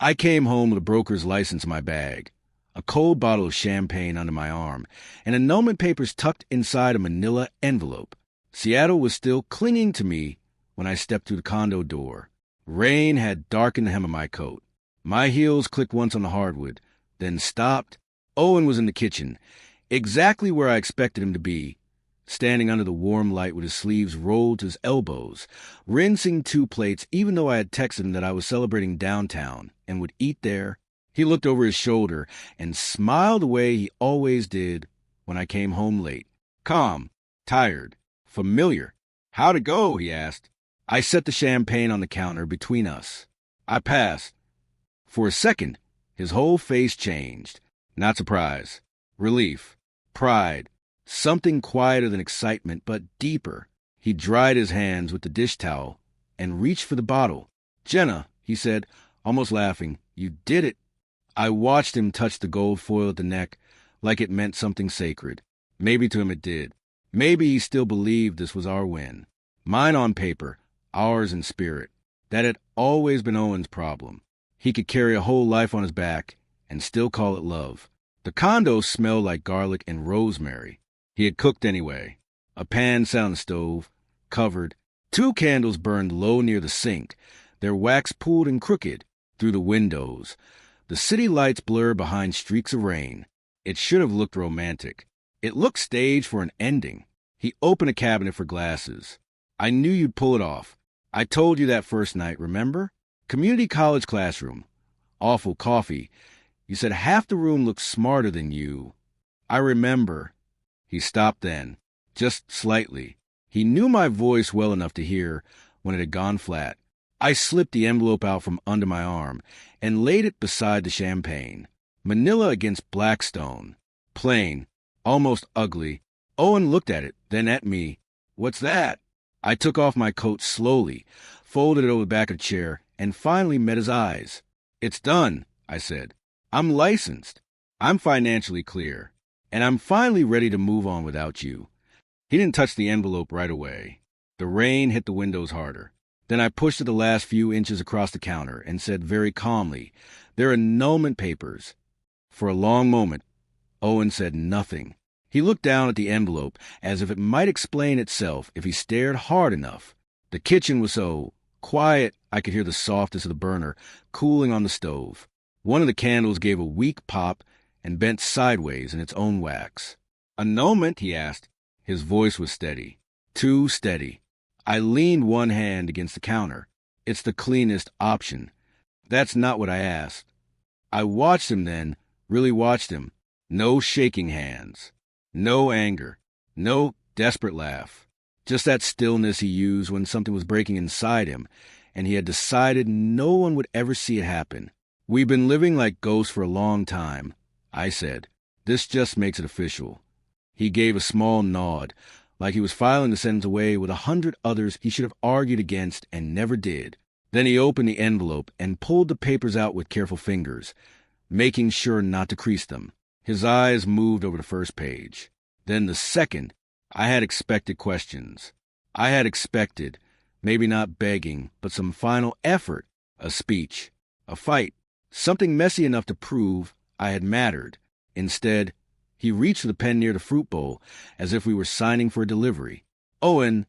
I came home with a broker's license in my bag, a cold bottle of champagne under my arm, and annulment papers tucked inside a manila envelope. Seattle was still clinging to me when I stepped through the condo door. Rain had darkened the hem of my coat. My heels clicked once on the hardwood, then stopped. Owen was in the kitchen, exactly where I expected him to be, standing under the warm light with his sleeves rolled to his elbows, rinsing 2 plates even though I had texted him that I was celebrating downtown and would eat there. He looked over his shoulder and smiled the way he always did when I came home late. Calm, tired, familiar. "How'd it go?" he asked. I set the champagne on the counter between us. I passed. For a second, his whole face changed. Not surprise, relief, pride, something quieter than excitement, but deeper. He dried his hands with the dish towel and reached for the bottle. "Jenna," he said, almost laughing, "you did it." I watched him touch the gold foil at the neck like it meant something sacred. Maybe to him it did. Maybe he still believed this was our win. Mine on paper, ours in spirit. That had always been Owen's problem. He could carry a whole life on his back and still call it love. The condo smelled like garlic and rosemary. He had cooked anyway. A pan sat on the stove, covered. 2 candles burned low near the sink, their wax pooled and crooked through the windows. The city lights blurred behind streaks of rain. It should have looked romantic. It looked staged for an ending. He opened a cabinet for glasses. "I knew you'd pull it off. I told you that first night, remember? Community college classroom. Awful coffee. You said half the room looked smarter than you." "I remember." He stopped then, just slightly. He knew my voice well enough to hear when it had gone flat. I slipped the envelope out from under my arm and laid it beside the champagne. Manila against Blackstone. Plain, almost ugly. Owen looked at it, then at me. "What's that?" I took off my coat slowly, folded it over the back of the chair, and finally met his eyes. "It's done," I said. "I'm licensed. I'm financially clear. And I'm finally ready to move on without you." He didn't touch the envelope right away. The rain hit the windows harder. Then I pushed it the last few inches across the counter and said very calmly, "They're annulment papers." For a long moment, Owen said nothing. He looked down at the envelope as if it might explain itself if he stared hard enough. The kitchen was so quiet I could hear the softness of the burner cooling on the stove. One of the candles gave a weak pop and bent sideways in its own wax. "Annulment?" he asked. His voice was steady. Too steady. I leaned one hand against the counter. "It's the cleanest option." "That's not what I asked." I watched him then, really watched him. No shaking hands. No anger. No desperate laugh. Just that stillness he used when something was breaking inside him, and he had decided no one would ever see it happen. "We've been living like ghosts for a long time," I said. "This just makes it official." He gave a small nod, like he was filing the sentence away with 100 others he should have argued against and never did. Then he opened the envelope and pulled the papers out with careful fingers, making sure not to crease them. His eyes moved over the first page. Then the second. I had expected questions. I had expected, maybe not begging, but some final effort, a speech, a fight, something messy enough to prove I had mattered. Instead, he reached for the pen near the fruit bowl, as if we were signing for a delivery. "Owen,"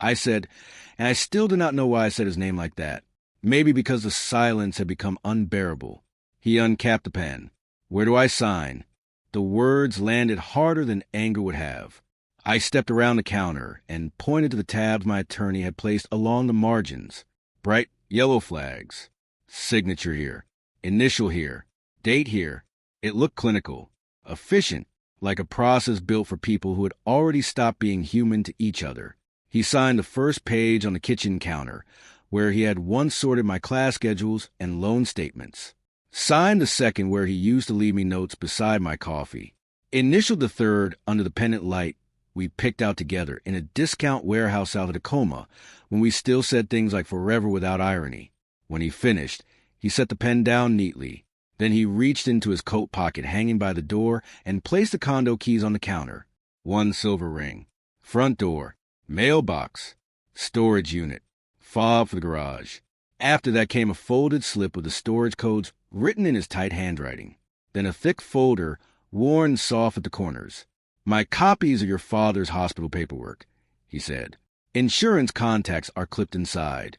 I said, and I still do not know why I said his name like that. Maybe because the silence had become unbearable. He uncapped the pen. "Where do I sign?" The words landed harder than anger would have. I stepped around the counter and pointed to the tabs my attorney had placed along the margins. Bright yellow flags. Signature here. Initial here. Date here. It looked clinical. Efficient, like a process built for people who had already stopped being human to each other. He signed the first page on the kitchen counter, where he had once sorted my class schedules and loan statements. Signed the second where he used to leave me notes beside my coffee. Initialed the third under the pendant light we picked out together in a discount warehouse out of Tacoma when we still said things like forever without irony. When he finished, he set the pen down neatly. Then he reached into his coat pocket hanging by the door and placed the condo keys on the counter. 1 silver ring. Front door. Mailbox. Storage unit. Fob for the garage. After that came a folded slip with the storage codes written in his tight handwriting. Then a thick folder, worn soft at the corners. "My copies of your father's hospital paperwork," he said. "Insurance contacts are clipped inside."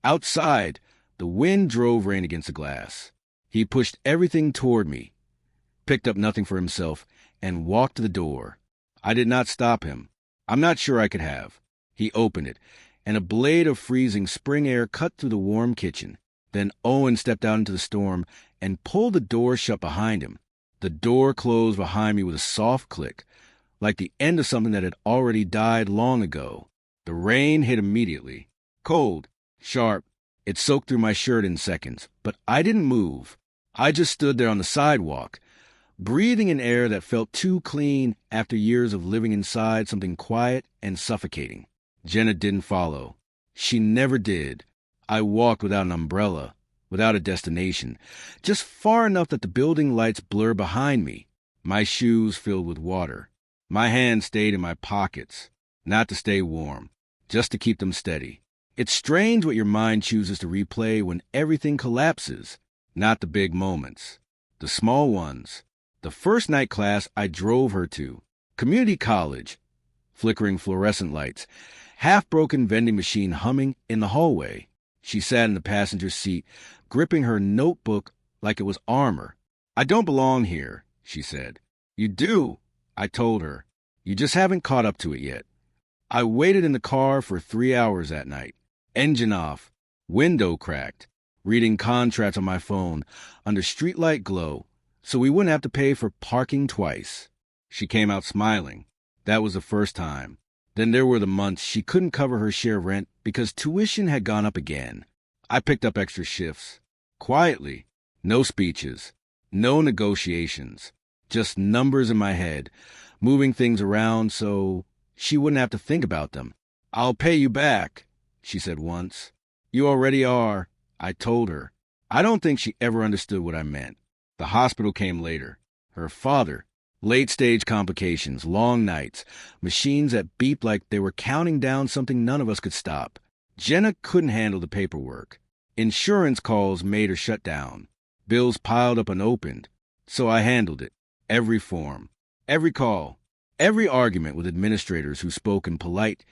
Outside, the wind drove rain against the glass. He pushed everything toward me, picked up nothing for himself, and walked to the door. I did not stop him. I'm not sure I could have. He opened it, and a blade of freezing spring air cut through the warm kitchen. Then Owen stepped out into the storm and pulled the door shut behind him. The door closed behind me with a soft click, like the end of something that had already died long ago. The rain hit immediately. Cold, sharp. It soaked through my shirt in seconds, but I didn't move. I just stood there on the sidewalk, breathing in air that felt too clean after years of living inside something quiet and suffocating. Jenna didn't follow. She never did. I walked without an umbrella, without a destination, just far enough that the building lights blurred behind me, my shoes filled with water. My hands stayed in my pockets, not to stay warm, just to keep them steady. It's strange what your mind chooses to replay when everything collapses, not the big moments, the small ones. The first night class I drove her to, community college, flickering fluorescent lights, half-broken vending machine humming in the hallway. She sat in the passenger seat, gripping her notebook like it was armor. "I don't belong here," she said. "You do," I told her. "You just haven't caught up to it yet." I waited in the car for 3 hours that night. Engine off, window cracked, reading contracts on my phone under streetlight glow so we wouldn't have to pay for parking twice. She came out smiling. That was the first time. Then there were the months she couldn't cover her share of rent because tuition had gone up again. I picked up extra shifts. Quietly. No speeches. No negotiations. Just numbers in my head, moving things around so she wouldn't have to think about them. "I'll pay you back," she said once. "You already are," I told her. I don't think she ever understood what I meant. The hospital came later. Her father. Late-stage complications, long nights, machines that beeped like they were counting down something none of us could stop. Jenna couldn't handle the paperwork. Insurance calls made her shut down. Bills piled up unopened. So I handled it. Every form. Every call. Every argument with administrators who spoke in polite,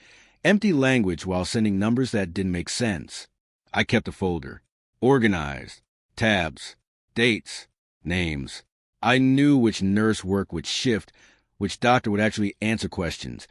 empty language while sending numbers that didn't make sense. I kept a folder. Organized. Tabs. Dates. Names. I knew which nurse worked which shift, which doctor would actually answer questions,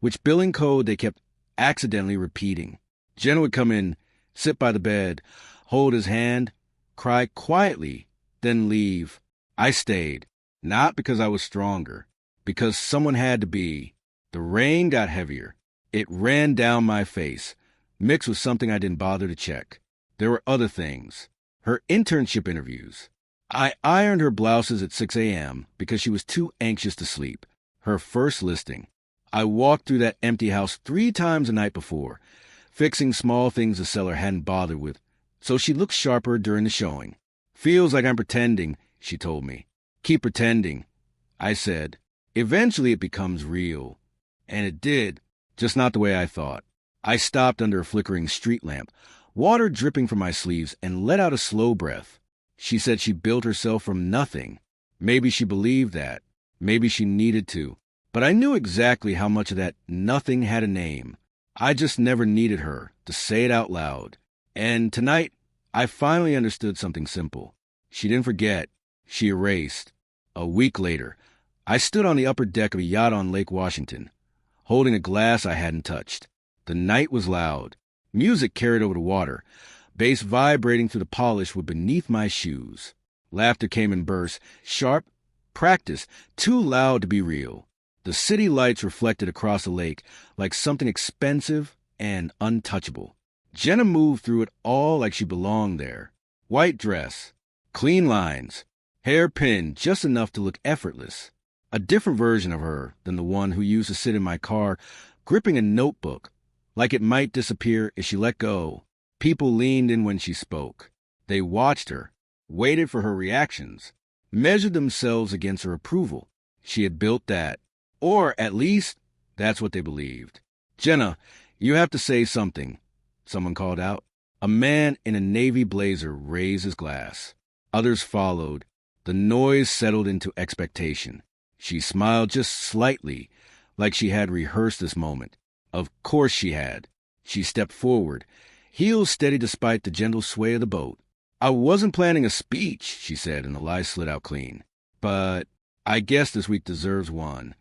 which billing code they kept accidentally repeating. Jenna would come in, sit by the bed, hold his hand, cry quietly, then leave. I stayed, not because I was stronger, because someone had to be. The rain got heavier. It ran down my face, mixed with something I didn't bother to check. There were other things. Her internship interviews. I ironed her blouses at 6 a.m. because she was too anxious to sleep. Her first listing. I walked through that empty house 3 times the night before, fixing small things the seller hadn't bothered with, so she looked sharper during the showing. "Feels like I'm pretending," she told me. "Keep pretending," I said. "Eventually it becomes real." And it did, just not the way I thought. I stopped under a flickering street lamp, water dripping from my sleeves, and let out a slow breath. She said she built herself from nothing. Maybe she believed that. Maybe she needed to. But I knew exactly how much of that nothing had a name. I just never needed her to say it out loud. And tonight, I finally understood something simple. She didn't forget. She erased. A week later, I stood on the upper deck of a yacht on Lake Washington, holding a glass I hadn't touched. The night was loud. Music carried over the water, bass vibrating through the polish wood beneath my shoes. Laughter came in bursts, sharp, practiced, too loud to be real. The city lights reflected across the lake like something expensive and untouchable. Jenna moved through it all like she belonged there. White dress, clean lines, hair pinned just enough to look effortless. A different version of her than the one who used to sit in my car, gripping a notebook, like it might disappear if she let go. People leaned in when she spoke. They watched her, waited for her reactions, measured themselves against her approval. She had built that. Or, at least, that's what they believed. "Jenna, you have to say something," someone called out. A man in a navy blazer raised his glass. Others followed. The noise settled into expectation. She smiled just slightly, like she had rehearsed this moment. Of course she had. She stepped forward, heels steady despite the gentle sway of the boat. "I wasn't planning a speech," she said, and the lie slid out clean. "But I guess this week deserves one."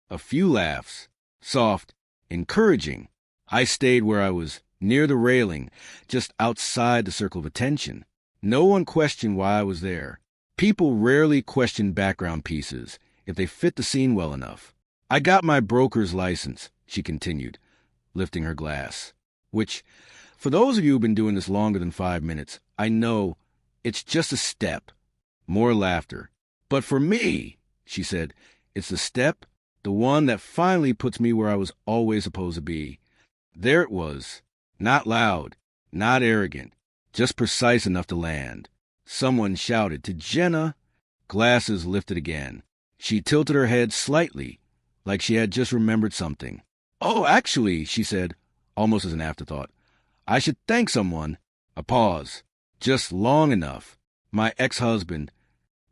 A few laughs. Soft, encouraging. I stayed where I was, near the railing, just outside the circle of attention. No one questioned why I was there. People rarely question background pieces if they fit the scene well enough. "I got my broker's license," she continued, lifting her glass. Which, for those of you who've been doing this longer than 5 minutes, I know it's just a step. More laughter. "But for me," she said, "it's the step, the one that finally puts me where I was always supposed to be." There it was. Not loud, not arrogant, just precise enough to land. Someone shouted, "To Jenna!" Glasses lifted again. She tilted her head slightly, like she had just remembered something. "Oh, actually," she said, almost as an afterthought, "I should thank someone." A pause. Just long enough. My ex-husband.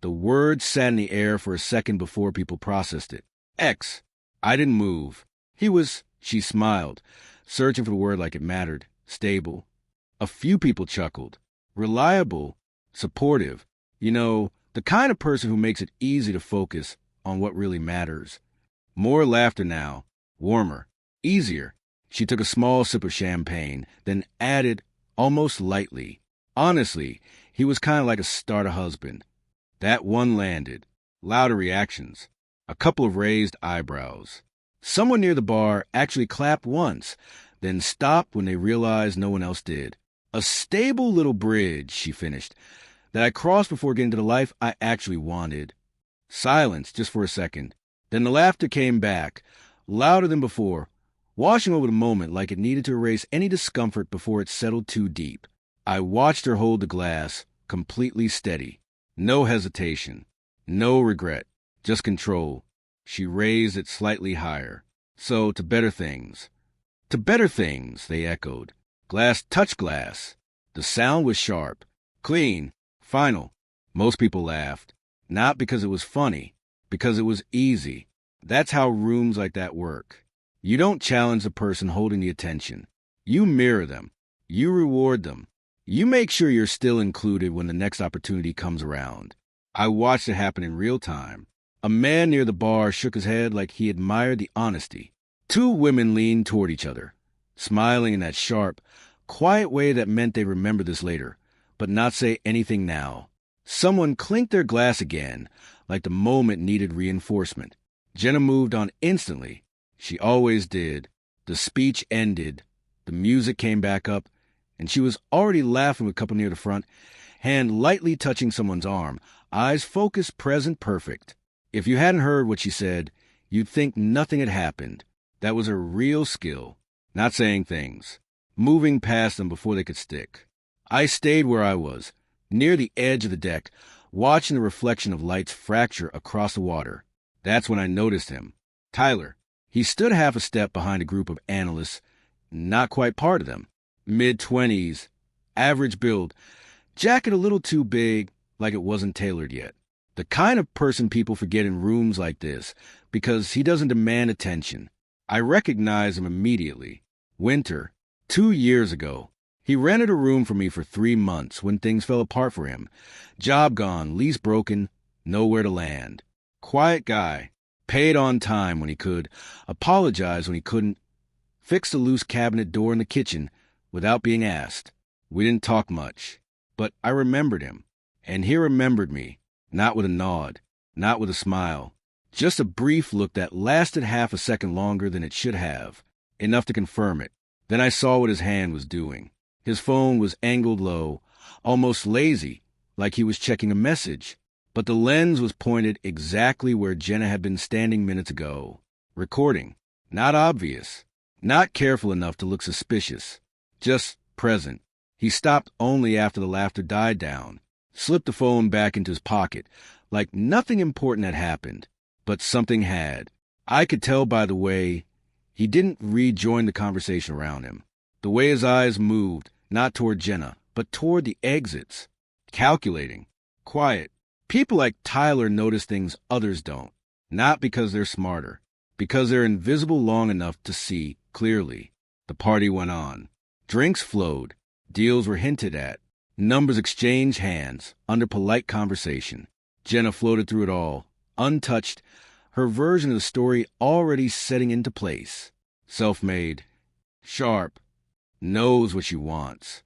The word sat in the air for a second before people processed it. Ex. I didn't move. He was, she smiled, searching for the word like it mattered. Stable. A few people chuckled. Reliable. Supportive. You know, the kind of person who makes it easy to focus on what really matters. More laughter now. Warmer. Easier. She took a small sip of champagne, then added, almost lightly, "Honestly, he was kind of like a starter husband." That one landed. Louder reactions. A couple of raised eyebrows. Someone near the bar actually clapped once, then stopped when they realized no one else did. "A stable little bridge," she finished, "that I crossed before getting to the life I actually wanted." Silence, just for a second. Then the laughter came back, louder than before, washing over the moment like it needed to erase any discomfort before it settled too deep. I watched her hold the glass, completely steady. No hesitation. No regret. Just control. She raised it slightly higher. "So, to better things." "To better things," they echoed. Glass touched glass. The sound was sharp. Clean. Final. Most people laughed. Not because it was funny. Because it was easy. That's how rooms like that work. You don't challenge the person holding the attention. You mirror them. You reward them. You make sure you're still included when the next opportunity comes around. I watched it happen in real time. A man near the bar shook his head like he admired the honesty. 2 women leaned toward each other, smiling in that sharp, quiet way that meant they remember this later, but not say anything now. Someone clinked their glass again, like the moment needed reinforcement. Jenna moved on instantly. She always did. The speech ended. The music came back up, and she was already laughing with a couple near the front, hand lightly touching someone's arm, eyes focused, present, perfect. If you hadn't heard what she said, you'd think nothing had happened. That was her real skill. Not saying things. Moving past them before they could stick. I stayed where I was, near the edge of the deck, watching the reflection of lights fracture across the water. That's when I noticed him. Tyler. He stood half a step behind a group of analysts, not quite part of them. Mid-20s, average build, jacket a little too big, like it wasn't tailored yet. The kind of person people forget in rooms like this, because he doesn't demand attention. I recognized him immediately. Winter, 2 years ago. He rented a room for me for 3 months when things fell apart for him. Job gone, lease broken, nowhere to land. Quiet guy. Paid on time when he could, apologized when he couldn't, fixed a loose cabinet door in the kitchen without being asked. We didn't talk much, but I remembered him, and he remembered me, not with a nod, not with a smile, just a brief look that lasted half a second longer than it should have, enough to confirm it. Then I saw what his hand was doing. His phone was angled low, almost lazy, like he was checking a message. But the lens was pointed exactly where Jenna had been standing minutes ago. Recording. Not obvious. Not careful enough to look suspicious. Just present. He stopped only after the laughter died down. Slipped the phone back into his pocket, like nothing important had happened. But something had. I could tell by the way he didn't rejoin the conversation around him. The way his eyes moved, not toward Jenna, but toward the exits. Calculating. Quiet. People like Tyler notice things others don't. Not because they're smarter, because they're invisible long enough to see clearly. The party went on. Drinks flowed. Deals were hinted at. Numbers exchanged hands under polite conversation. Jenna floated through it all, untouched, her version of the story already setting into place. Self-made. Sharp. Knows what she wants.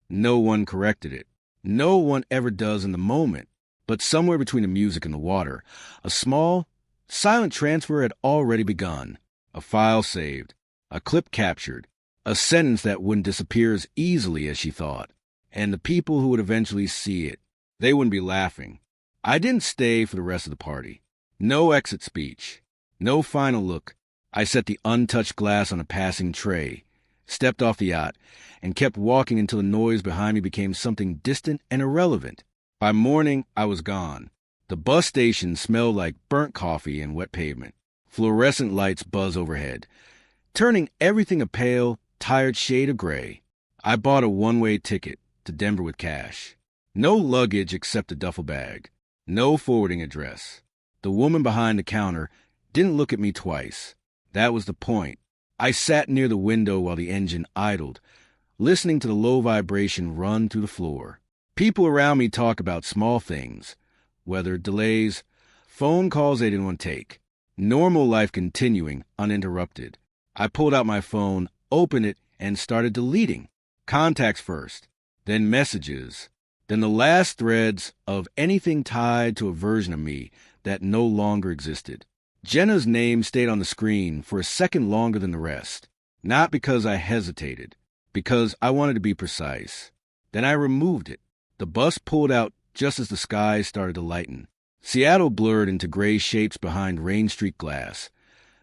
No one corrected it. No one ever does in the moment. But somewhere between the music and the water, a small, silent transfer had already begun. A file saved. A clip captured. A sentence that wouldn't disappear as easily as she thought. And the people who would eventually see it, they wouldn't be laughing. I didn't stay for the rest of the party. No exit speech. No final look. I set the untouched glass on a passing tray, stepped off the yacht, and kept walking until the noise behind me became something distant and irrelevant. By morning, I was gone. The bus station smelled like burnt coffee and wet pavement. Fluorescent lights buzz overhead, turning everything a pale, tired shade of gray. I bought a one-way ticket to Denver with cash. No luggage except a duffel bag. No forwarding address. The woman behind the counter didn't look at me twice. That was the point. I sat near the window while the engine idled, listening to the low vibration run through the floor. People around me talk about small things, weather delays, phone calls they didn't want to take. Normal life continuing uninterrupted. I pulled out my phone, opened it, and started deleting. Contacts first, then messages, then the last threads of anything tied to a version of me that no longer existed. Jenna's name stayed on the screen for a second longer than the rest. Not because I hesitated, because I wanted to be precise. Then I removed it. The bus pulled out just as the skies started to lighten. Seattle blurred into gray shapes behind Rain Street glass,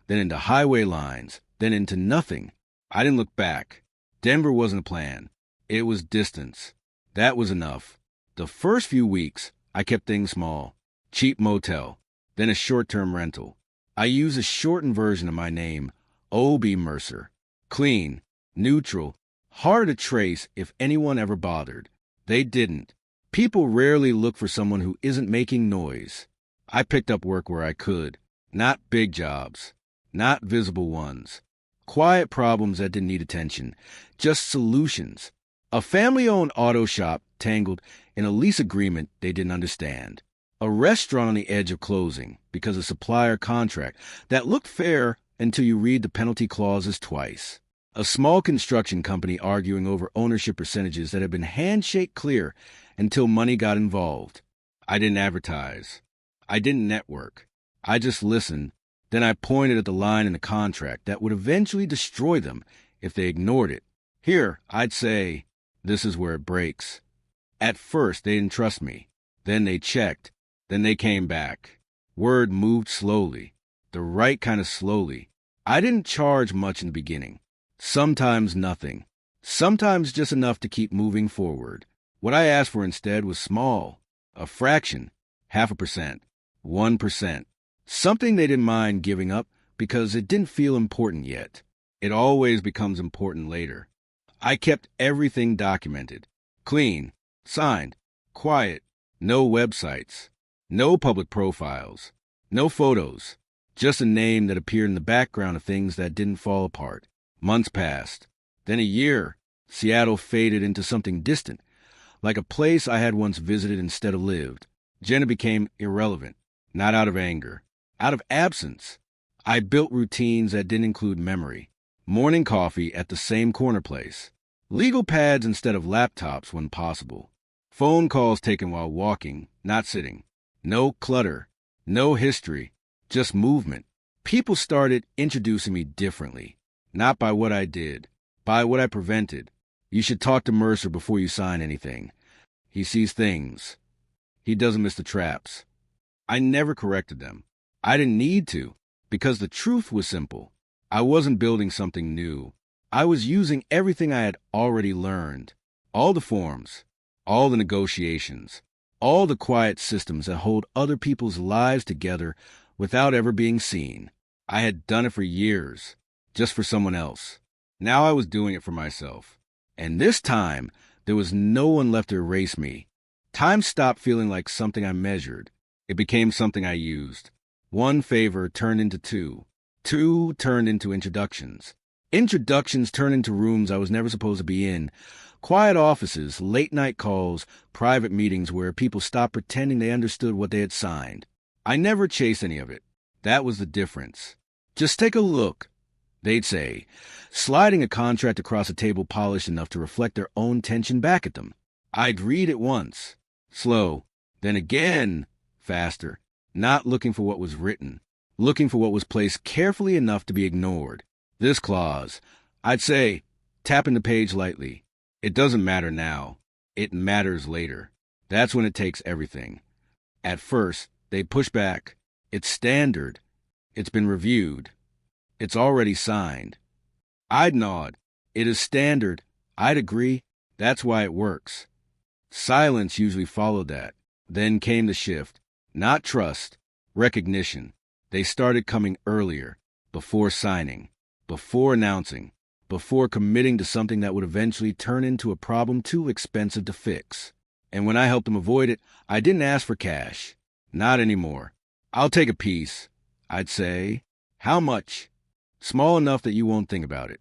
then into highway lines, then into nothing. I didn't look back. Denver wasn't a plan. It was distance. That was enough. The first few weeks, I kept things small. Cheap motel, then a short-term rental. I used a shortened version of my name, O.B. Mercer. Clean, neutral, hard to trace if anyone ever bothered. They didn't. People rarely look for someone who isn't making noise. I picked up work where I could. Not big jobs. Not visible ones. Quiet problems that didn't need attention. Just solutions. A family-owned auto shop tangled in a lease agreement they didn't understand. A restaurant on the edge of closing because of supplier contract that looked fair until you read the penalty clauses twice. A small construction company arguing over ownership percentages that had been handshake clear until money got involved. I didn't advertise. I didn't network. I just listened. Then I pointed at the line in the contract that would eventually destroy them if they ignored it. Here, I'd say, this is where it breaks. At first, they didn't trust me. Then they checked. Then they came back. Word moved slowly. The right kind of slowly. I didn't charge much in the beginning. Sometimes nothing. Sometimes just enough to keep moving forward. What I asked for instead was small. A fraction. 0.5%. 1%. Something they didn't mind giving up because it didn't feel important yet. It always becomes important later. I kept everything documented. Clean. Signed. Quiet. No websites. No public profiles. No photos. Just a name that appeared in the background of things that didn't fall apart. Months passed. Then a year. Seattle faded into something distant, like a place I had once visited instead of lived. Jenna became irrelevant, not out of anger, out of absence. I built routines that didn't include memory. Morning coffee at the same corner place. Legal pads instead of laptops when possible. Phone calls taken while walking, not sitting. No clutter. No history. Just movement. People started introducing me differently. Not by what I did, by what I prevented. You should talk to Mercer before you sign anything. He sees things. He doesn't miss the traps. I never corrected them. I didn't need to, because the truth was simple. I wasn't building something new. I was using everything I had already learned. All the forms, all the negotiations, all the quiet systems that hold other people's lives together without ever being seen. I had done it for years. Just for someone else. Now I was doing it for myself. And this time, there was no one left to erase me. Time stopped feeling like something I measured. It became something I used. One favor turned into two. Two turned into introductions. Introductions turned into rooms I was never supposed to be in. Quiet offices, late-night calls, private meetings where people stopped pretending they understood what they had signed. I never chased any of it. That was the difference. Just take a look, they'd say, sliding a contract across a table polished enough to reflect their own tension back at them. I'd read it once, slow, then again, faster, not looking for what was written, looking for what was placed carefully enough to be ignored. This clause, I'd say, tapping the page lightly. It doesn't matter now. It matters later. That's when it takes everything. At first, they'd push back. It's standard. It's been reviewed. It's already signed. I'd nod. It is standard. I'd agree. That's why it works. Silence usually followed that. Then came the shift. Not trust, recognition. They started coming earlier, before signing, before announcing, before committing to something that would eventually turn into a problem too expensive to fix. And when I helped them avoid it, I didn't ask for cash. Not anymore. I'll take a piece. I'd say, how much? Small enough that you won't think about it.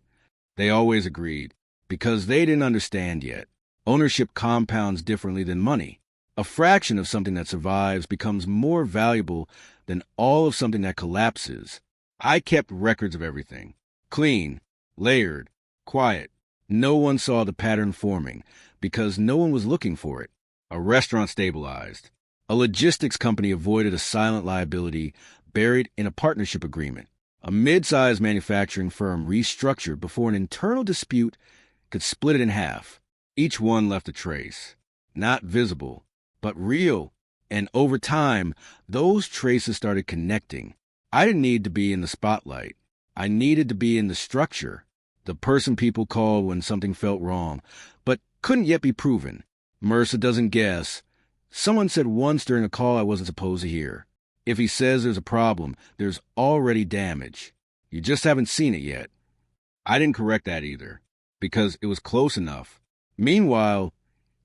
They always agreed, because they didn't understand yet. Ownership compounds differently than money. A fraction of something that survives becomes more valuable than all of something that collapses. I kept records of everything. Clean, layered, quiet. No one saw the pattern forming because no one was looking for it. A restaurant stabilized. A logistics company avoided a silent liability buried in a partnership agreement. A mid-sized manufacturing firm restructured before an internal dispute could split it in half. Each one left a trace. Not visible, but real. And over time, those traces started connecting. I didn't need to be in the spotlight. I needed to be in the structure, the person people called when something felt wrong, but couldn't yet be proven. MRSA doesn't guess. Someone said once during a call I wasn't supposed to hear. If he says there's a problem, there's already damage. You just haven't seen it yet. I didn't correct that either, because it was close enough. Meanwhile,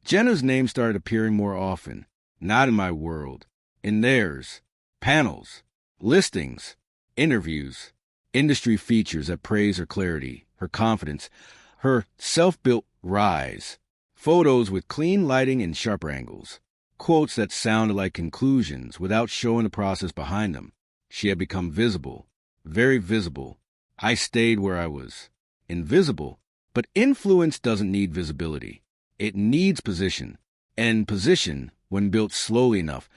Jenna's name started appearing more often. Not in my world. In theirs. Panels. Listings. Interviews. Industry features that praise her clarity, her confidence, her self-built rise. Photos with clean lighting and sharper angles. Quotes that sounded like conclusions without showing the process behind them. She had become visible. Very visible. I stayed where I was. Invisible. But influence doesn't need visibility. It needs position. And position, when built slowly enough,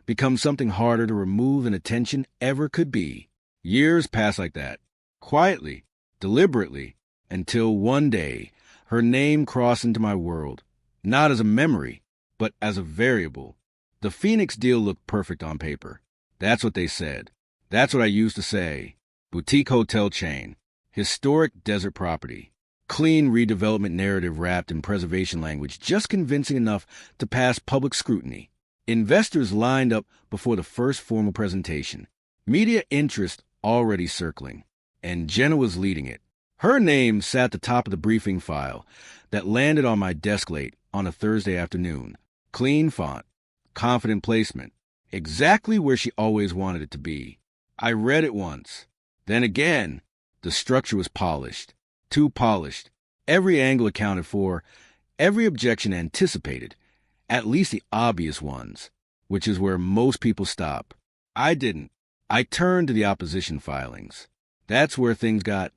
becomes something harder to remove than attention ever could be. Years passed like that, quietly, deliberately, until one day her name crossed into my world, not as a memory, but as a variable. The Phoenix deal looked perfect on paper. That's what they said. That's what I used to say. Boutique hotel chain. Historic desert property. Clean redevelopment narrative wrapped in preservation language, just convincing enough to pass public scrutiny. Investors lined up before the first formal presentation. Media interest already circling. And Jenna was leading it. Her name sat at the top of the briefing file that landed on my desk late on a Thursday afternoon. Clean font. Confident placement. Exactly where she always wanted it to be. I read it once. Then again. The structure was polished. Too polished. Every angle accounted for. Every objection anticipated. At least the obvious ones. Which is where most people stop. I didn't. I turned to the opposition filings. That's where things got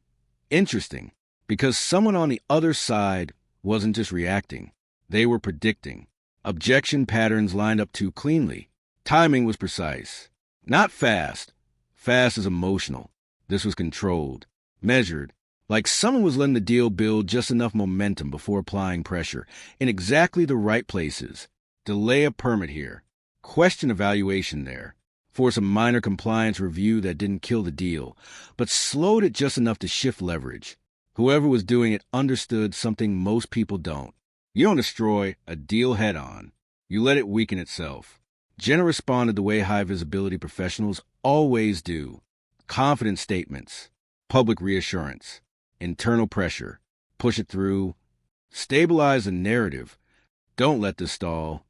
interesting. Because someone on the other side wasn't just reacting. They were predicting. Objection patterns lined up too cleanly. Timing was precise. Not fast. Fast is emotional. This was controlled. Measured. Like someone was letting the deal build just enough momentum before applying pressure. In exactly the right places. Delay a permit here. Question evaluation there. Force a minor compliance review that didn't kill the deal, but slowed it just enough to shift leverage. Whoever was doing it understood something most people don't. You don't destroy a deal head-on. You let it weaken itself. Jenna responded the way high-visibility professionals always do. Confident statements. Public reassurance. Internal pressure. Push it through. Stabilize the narrative. Don't let this stall.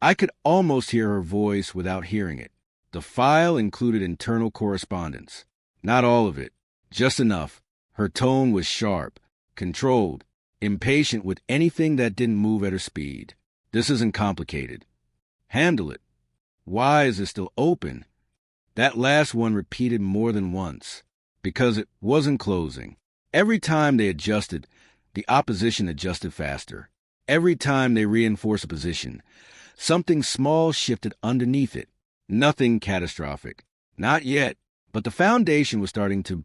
I could almost hear her voice without hearing it. The file included internal correspondence. Not all of it, just enough. Her tone was sharp, controlled, impatient with anything that didn't move at her speed. This isn't complicated. Handle it. Why is it still open? That last one repeated more than once, because it wasn't closing. Every time they adjusted, the opposition adjusted faster. Every time they reinforced a position, something small shifted underneath it. Nothing catastrophic. Not yet, but the foundation was starting to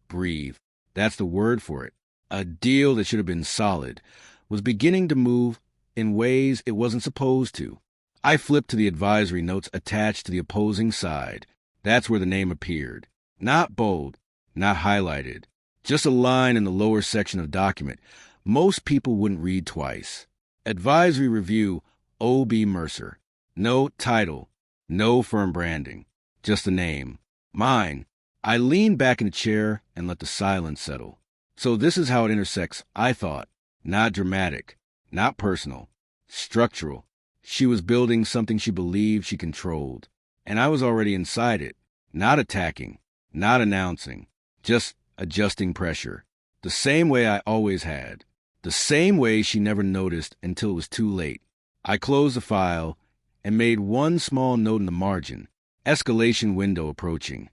breathe. That's the word for it. A deal that should have been solid was beginning to move in ways it wasn't supposed to. I flipped to the advisory notes attached to the opposing side. That's where the name appeared. Not bold, not highlighted. Just a line in the lower section of the document most people wouldn't read twice. Advisory Review, O.B. Mercer. No title, no firm branding, just the name. Mine. I leaned back in the chair and let the silence settle. So this is how it intersects, I thought. Not dramatic, not personal, structural. She was building something she believed she controlled, and I was already inside it, not attacking, not announcing, just adjusting pressure. The same way I always had. The same way she never noticed until it was too late. I closed the file and made one small note in the margin, escalation window approaching.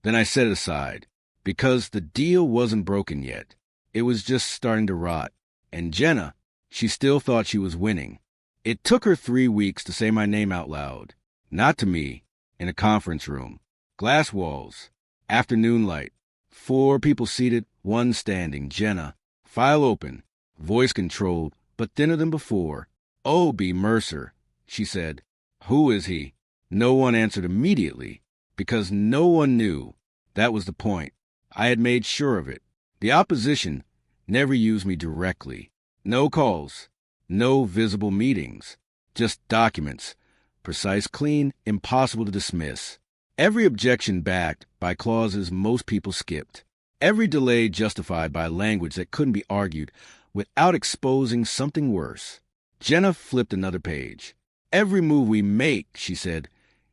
Then I set it aside, because the deal wasn't broken yet. It was just starting to rot. And Jenna, she still thought she was winning. It took her 3 weeks to say my name out loud. Not to me, in a conference room. Glass walls, afternoon light, 4 people seated, 1 standing. Jenna, file open, voice controlled, but thinner than before. O.B. Mercer, she said. Who is he? No one answered immediately, because no one knew. That was the point. I had made sure of it. The opposition never used me directly. No calls, no visible meetings, just documents, precise, clean, impossible to dismiss. Every objection backed by clauses most people skipped. Every delay justified by language that couldn't be argued without exposing something worse. Jenna flipped another page. Every move we make, she said,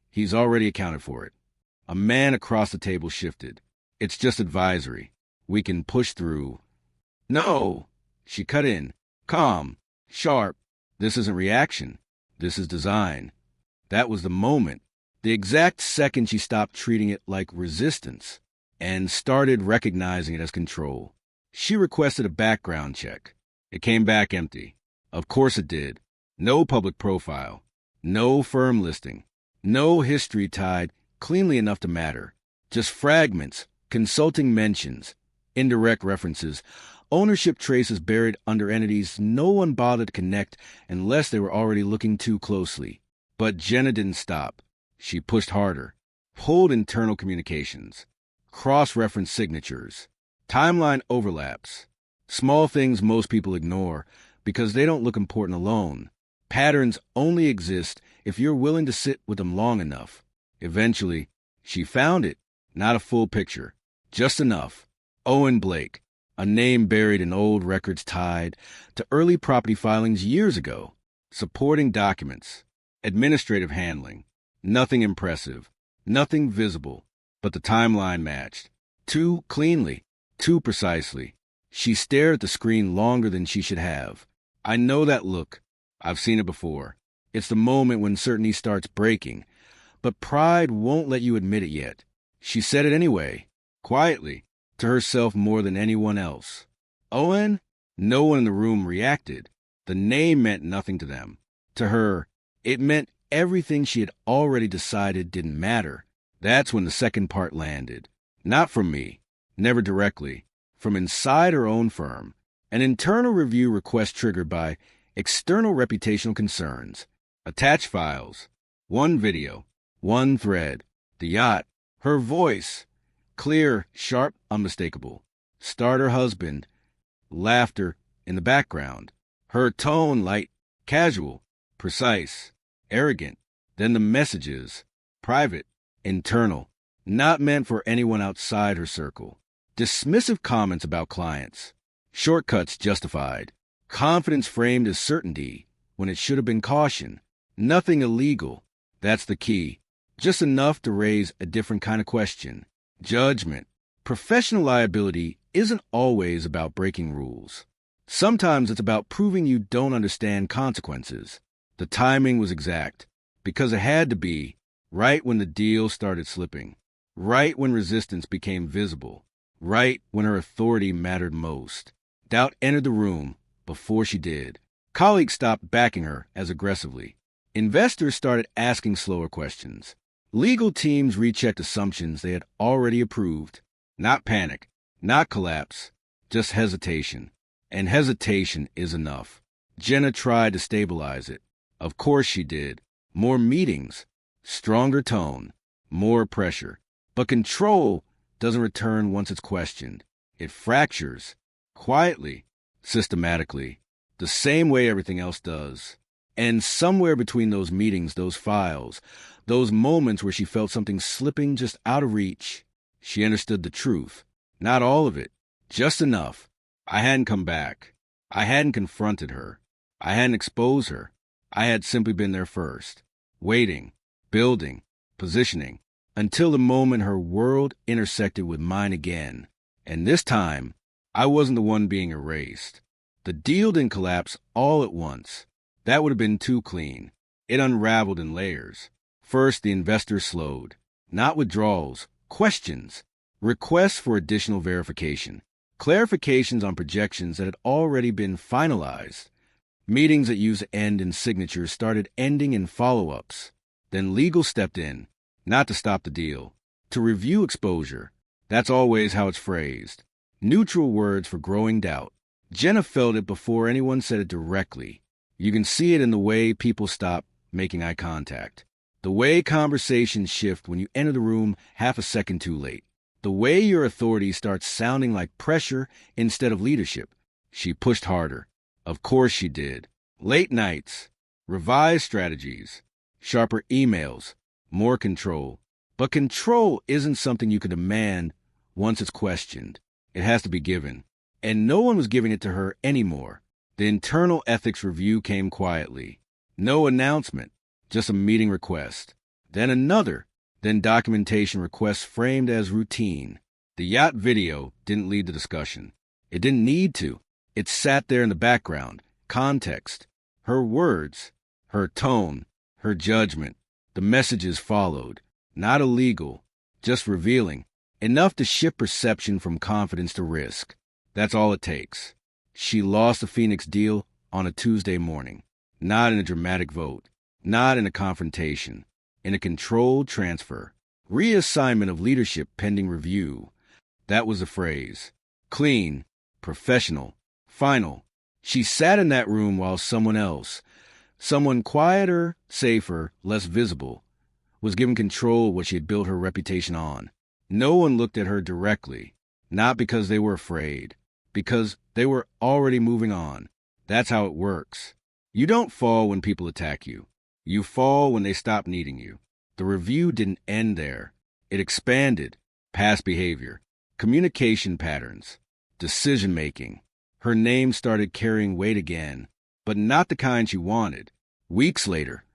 he's already accounted for it. A man across the table shifted. It's just advisory. We can push through. No, she cut in. Calm, sharp. This isn't reaction. This is design. That was the moment. The exact second she stopped treating it like resistance and started recognizing it as control. She requested a background check. It came back empty. Of course it did. No public profile. No firm listing. No history tied cleanly enough to matter. Just fragments, consulting mentions, indirect references, ownership traces buried under entities no one bothered to connect unless they were already looking too closely. But Jenna didn't stop. She pushed harder, pulled internal communications, cross-reference signatures, timeline overlaps, small things most people ignore because they don't look important alone. Patterns only exist if you're willing to sit with them long enough. Eventually, she found it, not a full picture, just enough. Owen Blake, a name buried in old records tied to early property filings years ago, supporting documents, administrative handling. Nothing impressive, nothing visible, but the timeline matched. Too cleanly, too precisely. She stared at the screen longer than she should have. I know that look. I've seen it before. It's the moment when certainty starts breaking, but pride won't let you admit it yet. She said it anyway, quietly, to herself more than anyone else. Owen? No one in the room reacted. The name meant nothing to them. To her, it meant everything she had already decided didn't matter. That's when the second part landed. Not from me, never directly, from inside her own firm. An internal review request triggered by external reputational concerns. Attached files. 1 video. 1 thread. The yacht. Her voice. Clear, sharp, unmistakable. Starter husband. Laughter in the background. Her tone light, casual, precise. Arrogant. Then the messages. Private. Internal. Not meant for anyone outside her circle. Dismissive comments about clients. Shortcuts justified. Confidence framed as certainty when it should have been caution. Nothing illegal. That's the key. Just enough to raise a different kind of question. Judgment. Professional liability isn't always about breaking rules. Sometimes it's about proving you don't understand consequences. The timing was exact, because it had to be, right when the deal started slipping, right when resistance became visible, right when her authority mattered most. Doubt entered the room before she did. Colleagues stopped backing her as aggressively. Investors started asking slower questions. Legal teams rechecked assumptions they had already approved. Not panic, not collapse, just hesitation. And hesitation is enough. Jenna tried to stabilize it. Of course she did. More meetings, stronger tone, more pressure. But control doesn't return once it's questioned. It fractures, quietly, systematically, the same way everything else does. And somewhere between those meetings, those files, those moments where she felt something slipping just out of reach, she understood the truth. Not all of it, just enough. I hadn't come back. I hadn't confronted her. I hadn't exposed her. I had simply been there first, waiting, building, positioning, until the moment her world intersected with mine again. And this time, I wasn't the one being erased. The deal didn't collapse all at once. That would have been too clean. It unraveled in layers. First, the investors slowed. Not withdrawals, questions, requests for additional verification, clarifications on projections that had already been finalized. Meetings that used end in signatures started ending in follow-ups. Then legal stepped in, not to stop the deal, to review exposure. That's always how it's phrased. Neutral words for growing doubt. Jenna felt it before anyone said it directly. You can see it in the way people stop making eye contact. The way conversations shift when you enter the room half a second too late. The way your authority starts sounding like pressure instead of leadership. She pushed harder. Of course she did. Late nights, revised strategies, sharper emails, more control. But control isn't something you can demand once it's questioned. It has to be given. And no one was giving it to her anymore. The internal ethics review came quietly. No announcement, just a meeting request. Then another, then documentation requests framed as routine. The yacht video didn't lead the discussion. It didn't need to. It sat there in the background, context, her words, her tone, her judgment. The messages followed, not illegal, just revealing, enough to shift perception from confidence to risk. That's all it takes. She lost the Phoenix deal on a Tuesday morning, not in a dramatic vote, not in a confrontation, in a controlled transfer, reassignment of leadership pending review. That was the phrase. Clean, professional, final. She sat in that room while someone else, someone quieter, safer, less visible, was given control of what she had built her reputation on. No one looked at her directly, not because they were afraid, because they were already moving on. That's how it works. You don't fall when people attack you. You fall when they stop needing you. The review didn't end there. It expanded. Past behavior, communication patterns, decision-making. Her name started carrying weight again, but not the kind she wanted. Weeks later,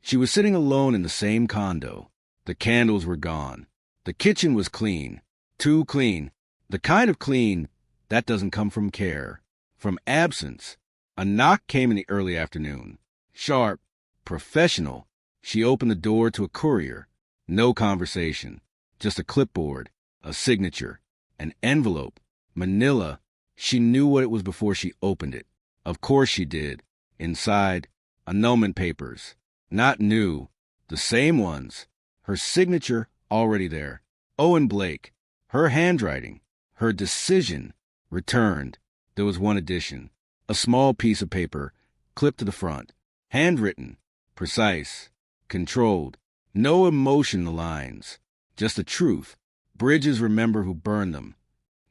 she was sitting alone in the same condo. The candles were gone. The kitchen was clean. Too clean. The kind of clean that doesn't come from care, from absence. A knock came in the early afternoon. Sharp, professional. She opened the door to a courier. No conversation. Just a clipboard, a signature, an envelope, manila. She knew what it was before she opened it. Of course she did. Inside, annulment papers. Not new. The same ones. Her signature already there. Owen Blake. Her handwriting. Her decision. Returned. There was one addition. A small piece of paper, clipped to the front. Handwritten. Precise. Controlled. No emotion in the lines. Just the truth. Bridges remember who burned them.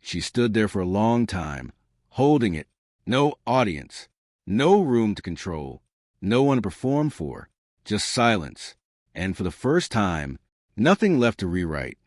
She stood there for a long time, holding it. No audience. No room to control. No one to perform for. Just silence. And for the first time, nothing left to rewrite.